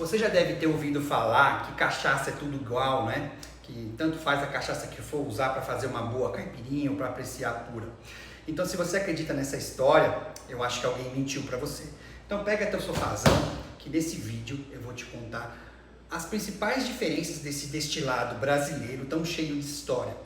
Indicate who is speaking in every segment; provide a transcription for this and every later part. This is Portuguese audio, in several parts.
Speaker 1: Você já deve ter ouvido falar que cachaça é tudo igual, né? Que tanto faz a cachaça que for usar para fazer uma boa caipirinha ou para apreciar pura. Então, se você acredita nessa história, eu acho que alguém mentiu para você. Então, pega teu sofazão, que nesse vídeo eu vou te contar as principais diferenças desse destilado brasileiro tão cheio de história.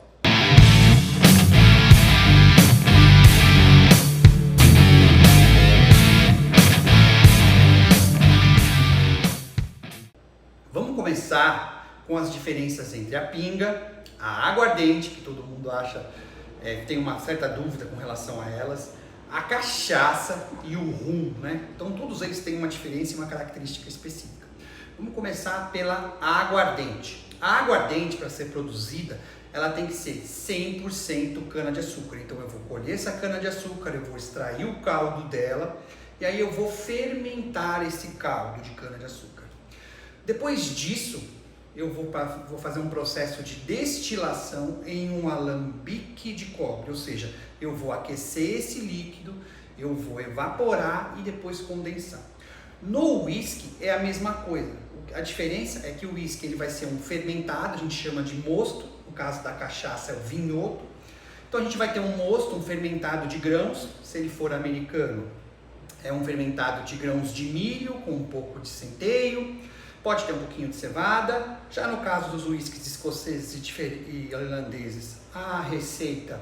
Speaker 1: Vamos começar com as diferenças entre a pinga, a aguardente, que todo mundo acha, tem uma certa dúvida com relação a elas, a cachaça e o rum, né? Então todos eles têm uma diferença e uma característica específica. Vamos começar pela aguardente. A aguardente, para ser produzida, ela tem que ser 100% cana-de-açúcar. Então eu vou colher essa cana-de-açúcar, eu vou extrair o caldo dela e aí eu vou fermentar esse caldo de cana-de-açúcar. Depois disso, eu vou fazer um processo de destilação em um alambique de cobre, ou seja, eu vou aquecer esse líquido, eu vou evaporar e depois condensar. No whisky é a mesma coisa. A diferença é que o whisky ele vai ser um fermentado, a gente chama de mosto, no caso da cachaça é o vinhoto. Então a gente vai ter um mosto, um fermentado de grãos, se ele for americano, é um fermentado de grãos de milho com um pouco de centeio. Pode ter um pouquinho de cevada. Já no caso dos whiskies escoceses e irlandeses, a receita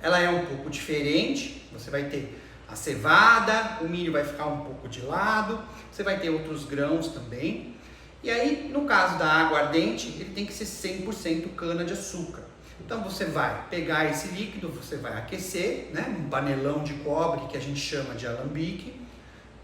Speaker 1: ela é um pouco diferente. Você vai ter a cevada, o milho vai ficar um pouco de lado, você vai ter outros grãos também. E aí, no caso da aguardente, ele tem que ser 100% cana-de-açúcar. Então você vai pegar esse líquido, você vai aquecer, né, um panelão de cobre que a gente chama de alambique.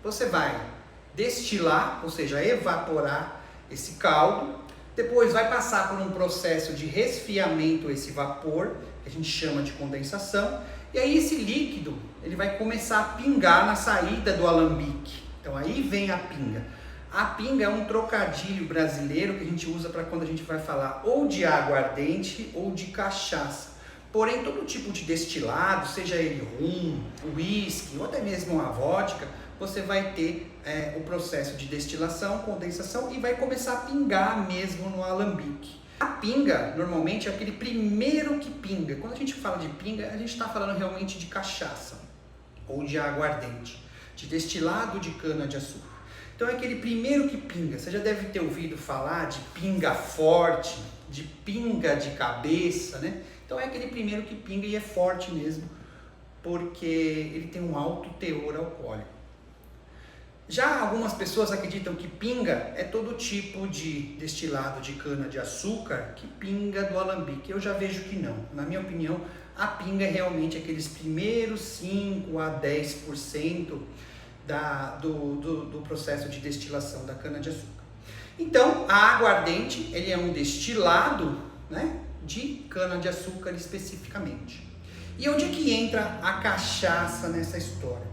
Speaker 1: Você vai destilar, ou seja, evaporar esse caldo, depois vai passar por um processo de resfriamento esse vapor, que a gente chama de condensação, e aí esse líquido ele vai começar a pingar na saída do alambique. Então aí vem a pinga. A pinga é um trocadilho brasileiro que a gente usa para quando a gente vai falar ou de aguardente ou de cachaça. Porém, todo tipo de destilado, seja ele rum, whisky ou até mesmo a vodka, você vai ter o processo de destilação, condensação e vai começar a pingar mesmo no alambique. A pinga, normalmente, é aquele primeiro que pinga. Quando a gente fala de pinga, a gente está falando realmente de cachaça ou de aguardente, de destilado de cana-de-açúcar. Então é aquele primeiro que pinga. Você já deve ter ouvido falar de pinga forte, de pinga de cabeça, né? Então é aquele primeiro que pinga e é forte mesmo, porque ele tem um alto teor alcoólico. Já algumas pessoas acreditam que pinga é todo tipo de destilado de cana-de-açúcar que pinga do alambique. Eu já vejo que não. Na minha opinião, a pinga é realmente aqueles primeiros 5 a 10% do processo de destilação da cana-de-açúcar. Então, a aguardente ele é um destilado, né, de cana-de-açúcar especificamente. E onde é que entra a cachaça nessa história?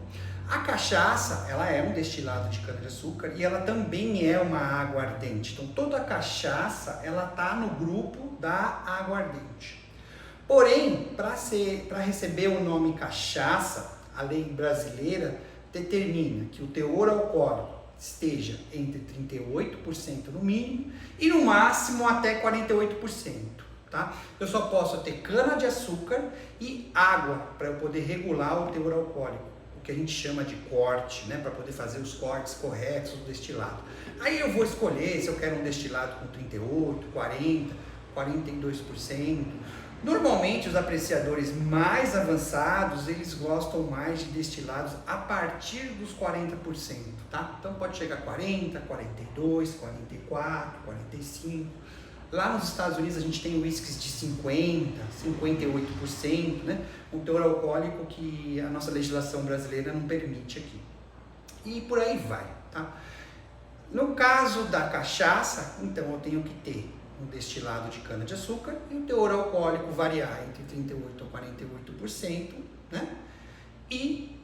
Speaker 1: A cachaça, ela é um destilado de cana-de-açúcar e ela também é uma aguardente. Então, toda a cachaça, ela está no grupo da aguardente. Porém, para receber o nome cachaça, a lei brasileira determina que o teor alcoólico esteja entre 38% no mínimo e no máximo até 48%. Tá? Eu só posso ter cana-de-açúcar e água para eu poder regular o teor alcoólico, o que a gente chama de corte, né? Para poder fazer os cortes corretos do destilado. Aí eu vou escolher se eu quero um destilado com 38%, 40%, 42%. Normalmente os apreciadores mais avançados, eles gostam mais de destilados a partir dos 40%, tá? Então pode chegar a 40, 42, 44, 45. Lá nos Estados Unidos a gente tem whiskies de 50, 58%, né? Um teor alcoólico que a nossa legislação brasileira não permite aqui. E por aí vai, tá? No caso da cachaça, então eu tenho que ter um destilado de cana-de-açúcar e o teor alcoólico variar entre 38% a 48%, né? E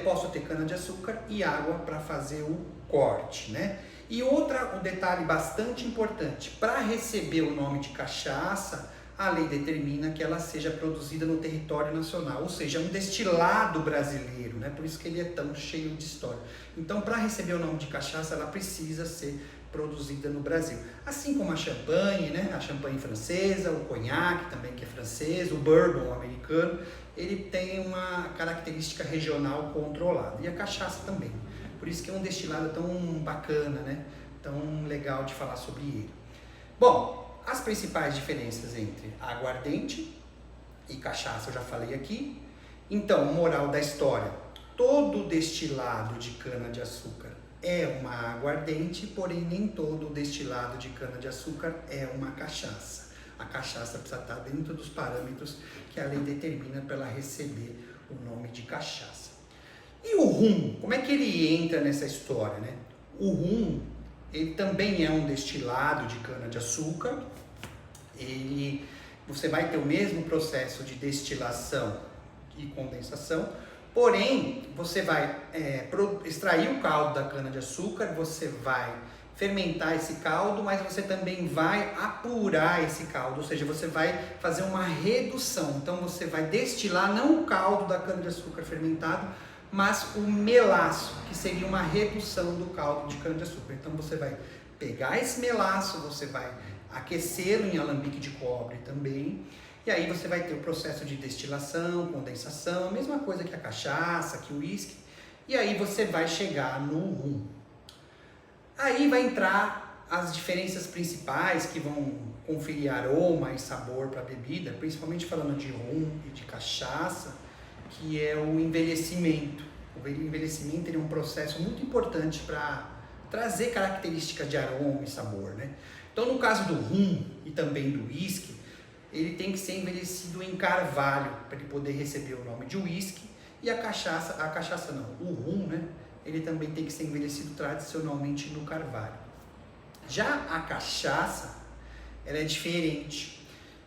Speaker 1: posso ter cana-de-açúcar e água para fazer o corte, né? E um detalhe bastante importante, para receber o nome de cachaça, a lei determina que ela seja produzida no território nacional, ou seja, um destilado brasileiro, né? Por isso que ele é tão cheio de história. Então, para receber o nome de cachaça, ela precisa ser produzida no Brasil. Assim como a champanhe, né? A champanhe francesa, o conhaque também que é francês, o bourbon americano, ele tem uma característica regional controlada. E a cachaça também. Por isso que é um destilado tão bacana, né? Tão legal de falar sobre ele. Bom, as principais diferenças entre aguardente e cachaça eu já falei aqui. Então, moral da história, todo destilado de cana-de-açúcar é uma aguardente, porém nem todo destilado de cana-de-açúcar é uma cachaça. A cachaça precisa estar dentro dos parâmetros que a lei determina para ela receber o nome de cachaça. E o rum, como é que ele entra nessa história, né? O rum, ele também é um destilado de cana-de-açúcar. Você vai ter o mesmo processo de destilação e condensação, porém, você vai extrair o caldo da cana-de-açúcar, você vai fermentar esse caldo, mas você também vai apurar esse caldo, ou seja, você vai fazer uma redução. Então, você vai destilar não o caldo da cana-de-açúcar fermentado, mas o melaço, que seria uma redução do caldo de cana-de-açúcar. Então, você vai pegar esse melaço, você vai aquecê-lo em alambique de cobre também, e aí você vai ter o processo de destilação, condensação, a mesma coisa que a cachaça, que o uísque, e aí você vai chegar no rum. Aí vai entrar as diferenças principais que vão conferir aroma e sabor para a bebida, principalmente falando de rum e de cachaça, que é o envelhecimento. O envelhecimento é um processo muito importante para trazer características de aroma e sabor, né? Então, no caso do rum e também do uísque, ele tem que ser envelhecido em carvalho para ele poder receber o nome de uísque. E a cachaça não, o rum, né? Ele também tem que ser envelhecido tradicionalmente no carvalho. Já a cachaça, ela é diferente.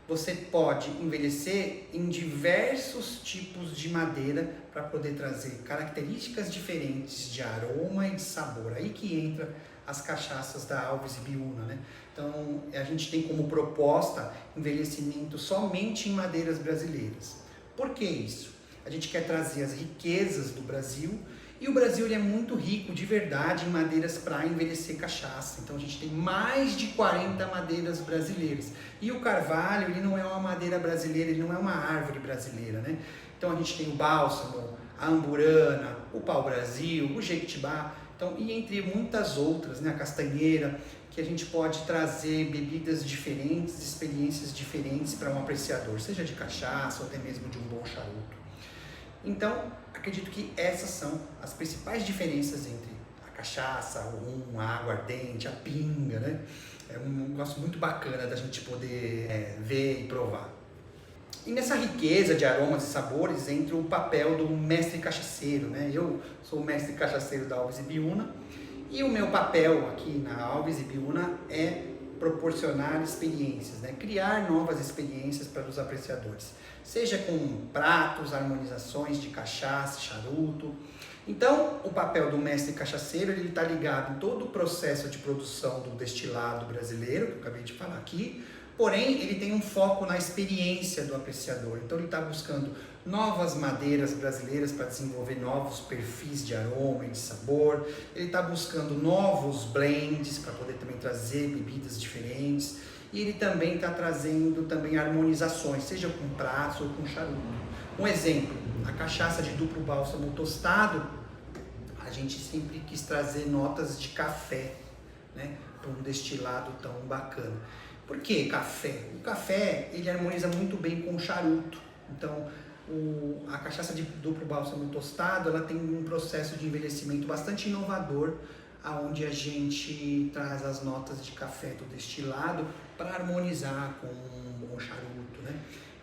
Speaker 1: Você pode envelhecer em diversos tipos de madeira para poder trazer características diferentes de aroma e de sabor. Aí que entra as cachaças da Alves e Biúna, né? Então, a gente tem como proposta envelhecimento somente em madeiras brasileiras. Por que isso? A gente quer trazer as riquezas do Brasil, e o Brasil ele é muito rico de verdade em madeiras para envelhecer cachaça. Então a gente tem mais de 40 madeiras brasileiras. E o carvalho, ele não é uma madeira brasileira, ele não é uma árvore brasileira, né? Então a gente tem o bálsamo, a amburana, o pau-brasil, o jequitibá, então, e entre muitas outras, né? A castanheira, que a gente pode trazer bebidas diferentes, experiências diferentes para um apreciador, seja de cachaça ou até mesmo de um bom charuto. Então, acredito que essas são as principais diferenças entre a cachaça, o rum, a aguardente, a pinga, né? É um negócio muito bacana da gente poder ver e provar. E nessa riqueza de aromas e sabores entra o papel do mestre cachaceiro, né? Eu sou o mestre cachaceiro da Alves e Biúna, e o meu papel aqui na Alves e Biúna é proporcionar experiências, né? Criar novas experiências para os apreciadores, seja com pratos, harmonizações de cachaça, charuto. Então, o papel do mestre cachaceiro ele está ligado em todo o processo de produção do destilado brasileiro, que eu acabei de falar aqui, porém, ele tem um foco na experiência do apreciador. Então, ele está buscando novas madeiras brasileiras para desenvolver novos perfis de aroma e de sabor. Ele está buscando novos blends para poder também trazer bebidas diferentes. E ele também está trazendo também harmonizações, seja com pratos ou com charuto. Um exemplo, a cachaça de duplo bálsamo tostado, a gente sempre quis trazer notas de café, né, para um destilado tão bacana. Por que café? O café, ele harmoniza muito bem com o charuto. Então, a cachaça de duplo bálsamo tostado, ela tem um processo de envelhecimento bastante inovador, onde a gente traz as notas de café do destilado para harmonizar com um bom charuto, né?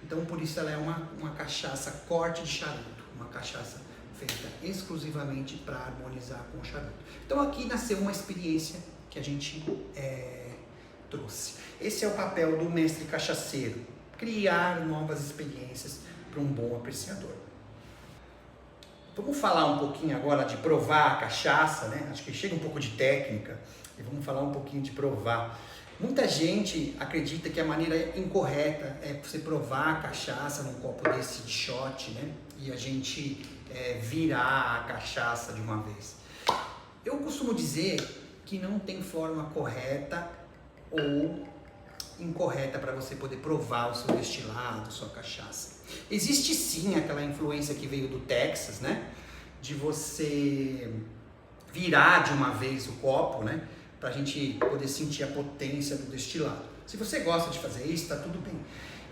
Speaker 1: Então, por isso ela é uma cachaça corte de charuto, uma cachaça feita exclusivamente para harmonizar com o charuto. Então, aqui nasceu uma experiência que a gente trouxe. Esse é o papel do mestre cachaceiro, criar novas experiências para um bom apreciador. Vamos falar um pouquinho agora de provar a cachaça, né? Acho que chega um pouco de técnica e vamos falar um pouquinho de provar. Muita gente acredita que a maneira incorreta é você provar a cachaça num copo desse de shot, né? E a gente virar a cachaça de uma vez. Eu costumo dizer que não tem forma correta ou incorreta para você poder provar o seu destilado, sua cachaça. Existe sim aquela influência que veio do Texas, né? De você virar de uma vez o copo, né? Pra gente poder sentir a potência do destilado. Se você gosta de fazer isso, tá tudo bem.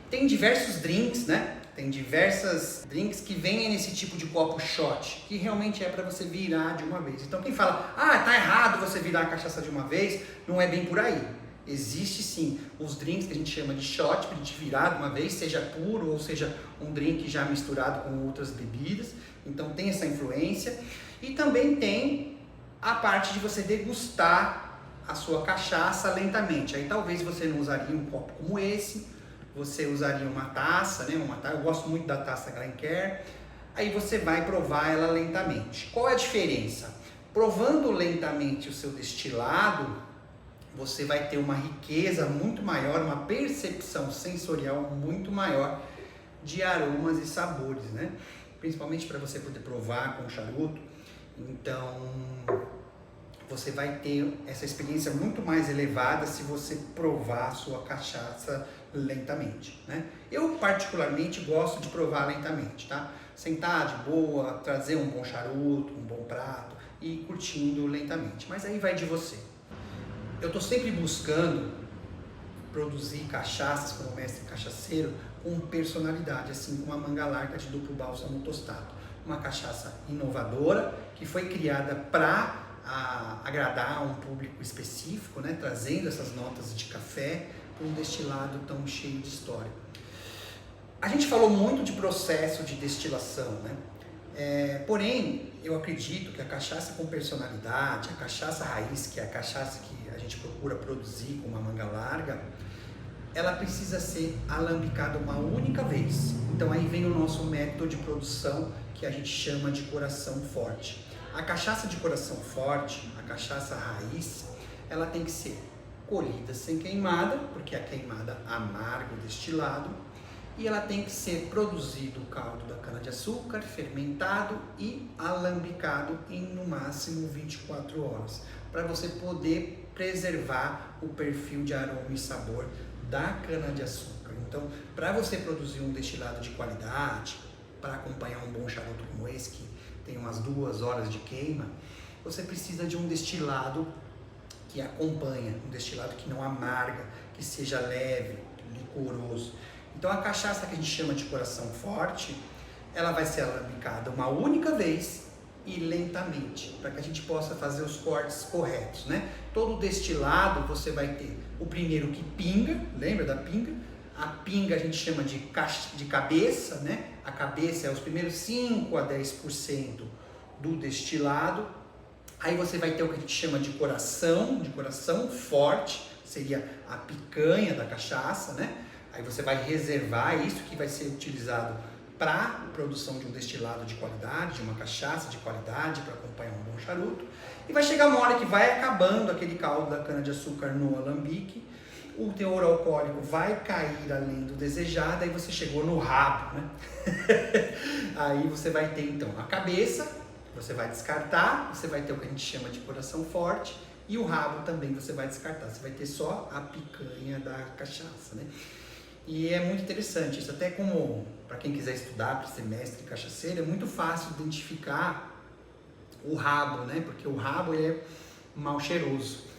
Speaker 1: Tem diversos drinks, né? Tem diversas drinks que vêm nesse tipo de copo shot, que realmente é para você virar de uma vez. Então quem fala, tá errado você virar a cachaça de uma vez, não é bem por aí. Existe sim os drinks que a gente chama de shot, para a gente virar de uma vez, seja puro ou seja um drink já misturado com outras bebidas. Então tem essa influência. E também tem a parte de você degustar a sua cachaça lentamente. Aí talvez você não usaria um copo como esse, você usaria uma taça, né? Eu gosto muito da taça Glencairn. Aí você vai provar ela lentamente. Qual é a diferença? Provando lentamente o seu destilado, você vai ter uma riqueza muito maior, uma percepção sensorial muito maior de aromas e sabores, né? Principalmente para você poder provar com o charuto. Então, você vai ter essa experiência muito mais elevada se você provar a sua cachaça lentamente, né? Eu particularmente gosto de provar lentamente, tá? Sentar de boa, trazer um bom charuto, um bom prato e ir curtindo lentamente. Mas aí vai de você. Eu estou sempre buscando produzir cachaças como mestre cachaceiro com personalidade, assim como a manga larga de duplo bálsamo tostado. Uma cachaça inovadora que foi criada para agradar um público específico, né? Trazendo essas notas de café para um destilado tão cheio de história. A gente falou muito de processo de destilação, né? Porém, eu acredito que a cachaça com personalidade, a cachaça raiz, que é a cachaça que a gente procura produzir com uma manga larga, ela precisa ser alambicada uma única vez. Então aí vem o nosso método de produção que a gente chama de coração forte. A cachaça de coração forte, a cachaça raiz, ela tem que ser colhida sem queimada, porque a queimada amarga o destilado, e ela tem que ser produzido o caldo da cana-de-açúcar, fermentado e alambicado em no máximo 24 horas, para você poder preservar o perfil de aroma e sabor da cana-de-açúcar. Então, para você produzir um destilado de qualidade, para acompanhar um bom charuto como esse, que tem umas 2 horas de queima, você precisa de um destilado que acompanha, um destilado que não amarga, que seja leve, licoroso. Então a cachaça que a gente chama de coração forte, ela vai ser alambicada uma única vez e lentamente, para que a gente possa fazer os cortes corretos, né? Todo destilado você vai ter o primeiro que pinga, lembra da pinga? A pinga a gente chama de cabeça, né? A cabeça é os primeiros 5 a 10% do destilado. Aí você vai ter o que a gente chama de coração forte, seria a picanha da cachaça, né? Aí você vai reservar isso que vai ser utilizado para a produção de um destilado de qualidade, de uma cachaça de qualidade, para acompanhar um bom charuto. E vai chegar uma hora que vai acabando aquele caldo da cana-de-açúcar no alambique, o teor alcoólico vai cair além do desejado, aí você chegou no rabo, né? Aí você vai ter então a cabeça, você vai descartar, você vai ter o que a gente chama de coração forte, e o rabo também você vai descartar, você vai ter só a picanha da cachaça, né? E é muito interessante isso, até como para quem quiser estudar para ser mestre cachaceiro, é muito fácil identificar o rabo, né? Porque o rabo ele é mal cheiroso.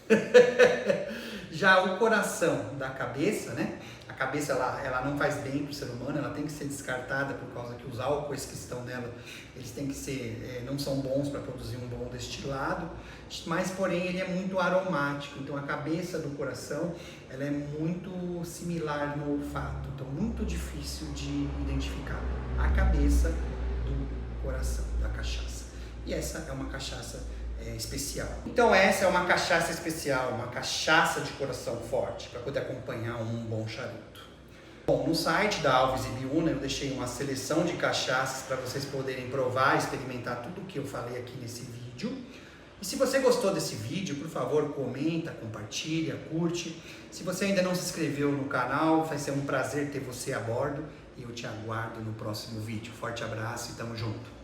Speaker 1: Já o coração da cabeça, né? A cabeça ela não faz bem para o ser humano, ela tem que ser descartada por causa que os álcoois que estão nela, eles têm que ser, não são bons para produzir um bom destilado, mas porém ele é muito aromático, então a cabeça do coração ela é muito similar no olfato, então muito difícil de identificar a cabeça do coração da cachaça. E essa é uma cachaça especial. Então essa é uma cachaça especial, uma cachaça de coração forte, para poder acompanhar um bom charuto. Bom, no site da Alves e Biúna eu deixei uma seleção de cachaças para vocês poderem provar, experimentar tudo o que eu falei aqui nesse vídeo. E se você gostou desse vídeo, por favor, comenta, compartilha, curte. Se você ainda não se inscreveu no canal, vai ser um prazer ter você a bordo e eu te aguardo no próximo vídeo. Forte abraço e tamo junto!